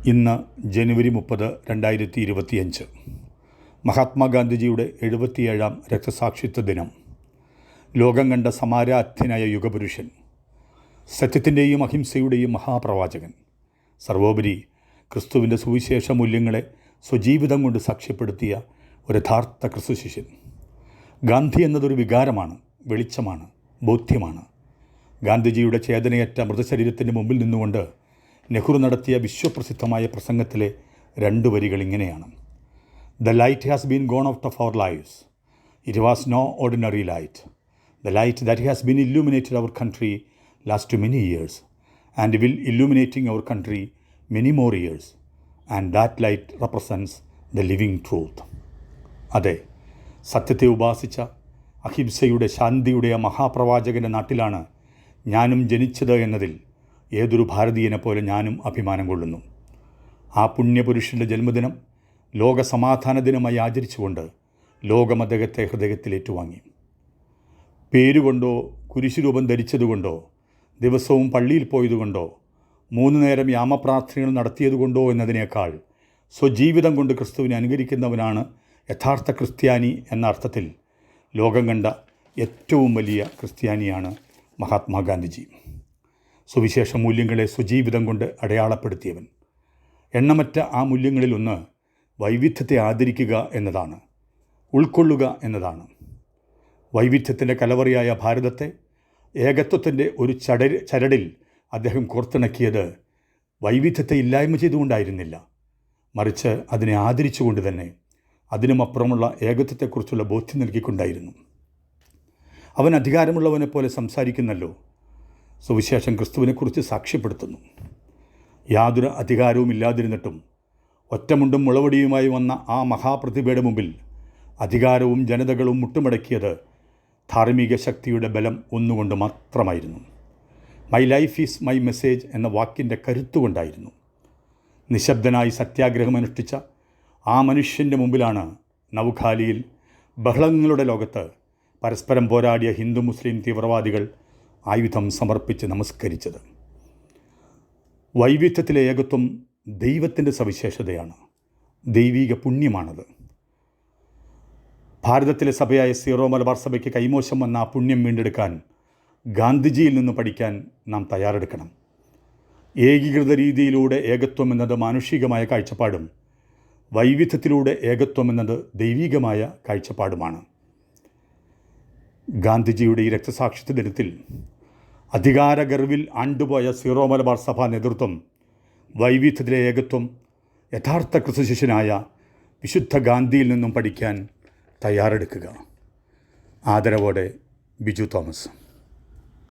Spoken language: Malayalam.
ഇന്ന് ജനുവരി 30, 2025 മഹാത്മാഗാന്ധിജിയുടെ 77-ാം രക്തസാക്ഷിത്വ ദിനം. ലോകം കണ്ട സമാരാധ്യനായ യുഗപുരുഷൻ, സത്യത്തിൻ്റെയും അഹിംസയുടെയും മഹാപ്രവാചകൻ, സർവോപരി ക്രിസ്തുവിൻ്റെ സുവിശേഷ മൂല്യങ്ങളെ സ്വജീവിതം കൊണ്ട് സാക്ഷ്യപ്പെടുത്തിയ ഒരു യഥാർത്ഥ ക്രിസ്തുശിഷ്യൻ. ഗാന്ധി എന്നതൊരു വികാരമാണ്, വെളിച്ചമാണ്, ബോധ്യമാണ്. ഗാന്ധിജിയുടെ ചേതനയറ്റ മൃതശരീരത്തിൻ്റെ മുമ്പിൽ നിന്നുകൊണ്ട് നെഹ്റു നടത്തിയ വിശ്വപ്രസിദ്ധമായ പ്രസംഗത്തിലെ 2 വരികൾ ഇങ്ങനെയാണ്: "The light has been gone out of our lives. It was no ordinary light. The light that has been illuminated our country last many years and will illuminating our country many more years. And that light represents the living truth." അതെ, സത്യത്തെ ഉപാസിച്ച അഹിംസയുടെ, ശാന്തിയുടെ ആ മഹാപ്രവാചകൻ്റെ നാട്ടിലാണ് ഞാനും ജനിച്ചത് എന്നതിൽ ഏതൊരു ഭാരതീയനെ പോലെ ഞാനും അഭിമാനം കൊള്ളുന്നു. ആ പുണ്യപുരുഷൻ്റെ ജന്മദിനം ലോക സമാധാന ദിനമായി ആചരിച്ചുകൊണ്ട് ലോകം അദ്ദേഹത്തെ ഹൃദയത്തിൽ ഏറ്റുവാങ്ങി. പേരുകൊണ്ടോ കുരിശുരൂപം ധരിച്ചതുകൊണ്ടോ ദിവസവും പള്ളിയിൽ പോയതുകൊണ്ടോ 3 നേരം യാമപ്രാർത്ഥനകൾ നടത്തിയതുകൊണ്ടോ എന്നതിനേക്കാൾ സ്വജീവിതം കൊണ്ട് ക്രിസ്തുവിനെ അനുകരിക്കുന്നവനാണ് യഥാർത്ഥ ക്രിസ്ത്യാനി എന്ന അർത്ഥത്തിൽ ലോകം കണ്ട ഏറ്റവും വലിയ ക്രിസ്ത്യാനിയാണ് മഹാത്മാഗാന്ധിജി. സുവിശേഷ മൂല്യങ്ങളെ സ്വജീവിതം കൊണ്ട് അടയാളപ്പെടുത്തിയവൻ. എണ്ണമറ്റ ആ മൂല്യങ്ങളിലൊന്ന് വൈവിധ്യത്തെ ആദരിക്കുക എന്നതാണ്, ഉൾക്കൊള്ളുക എന്നതാണ്. വൈവിധ്യത്തിൻ്റെ കലവറിയായ ഭാരതത്തെ ഏകത്വത്തിൻ്റെ ഒരു ചരടിൽ അദ്ദേഹം കോർത്തിണക്കിയത് വൈവിധ്യത്തെ ഇല്ലായ്മ ചെയ്തുകൊണ്ടായിരുന്നില്ല, മറിച്ച് അതിനെ ആദരിച്ചുകൊണ്ട് തന്നെ അതിനുമപ്പുറമുള്ള ഏകത്വത്തെക്കുറിച്ചുള്ള ബോധ്യം നൽകിക്കൊണ്ടായിരുന്നു. അവൻ അധികാരമുള്ളവനെ പോലെ സംസാരിക്കുന്നല്ലോ. സുവിശേഷം ക്രിസ്തുവിനെക്കുറിച്ച് സാക്ഷ്യപ്പെടുത്തുന്നു. യാതൊരു അധികാരവും ഇല്ലാതിരുന്നിട്ടും ഒറ്റമുണ്ടും മുളവടിയുമായി വന്ന ആ മഹാപ്രതിഭയുടെ മുമ്പിൽ അധികാരവും ജനതകളും മുട്ടുമടക്കിയത് ധാർമ്മിക ശക്തിയുടെ ബലം ഒന്നുകൊണ്ട് മാത്രമായിരുന്നു. My life is my message എന്ന വാക്കിൻ്റെ കരുത്തുകൊണ്ടായിരുന്നു. നിശബ്ദനായി സത്യാഗ്രഹമനുഷ്ഠിച്ച ആ മനുഷ്യൻ്റെ മുമ്പിലാണ് നവഖാലിയിൽ ബഹളങ്ങളുടെ ലോകത്ത് പരസ്പരം പോരാടിയ ഹിന്ദു മുസ്ലിം തീവ്രവാദികൾ ആയുധം സമർപ്പിച്ച് നമസ്കരിച്ചത്. വൈവിധ്യത്തിലെ ഏകത്വം ദൈവത്തിൻ്റെ സവിശേഷതയാണ്, ദൈവിക പുണ്യമാണത്. ഭാരതത്തിലെ സഭയായ സീറോ മലബാർ സഭയ്ക്ക് കൈമോശം വന്ന ആ പുണ്യം വീണ്ടെടുക്കാൻ ഗാന്ധിജിയിൽ നിന്ന് പഠിക്കാൻ നാം തയ്യാറെടുക്കണം. ഏകീകൃത രീതിയിലൂടെ ഏകത്വം എന്നത് മാനുഷികമായ കാഴ്ചപ്പാടും വൈവിധ്യത്തിലൂടെ ഏകത്വം എന്നത് ദൈവികമായ കാഴ്ചപ്പാടുമാണ്. ഗാന്ധിജിയുടെ ഈ രക്തസാക്ഷിത്വ ദിനത്തിൽ അധികാരഗർവിൽ ആണ്ടുപോയ സീറോ മലബാർ സഭാ നേതൃത്വം വൈവിധ്യത്തിലെ ഏകത്വം യഥാർത്ഥ ക്രിസ്തുശിഷ്യനായ വിശുദ്ധ ഗാന്ധിയിൽ നിന്നും പഠിക്കാൻ തയ്യാറെടുക്കുക. ആദരവോടെ, ബിജു തോമസ്.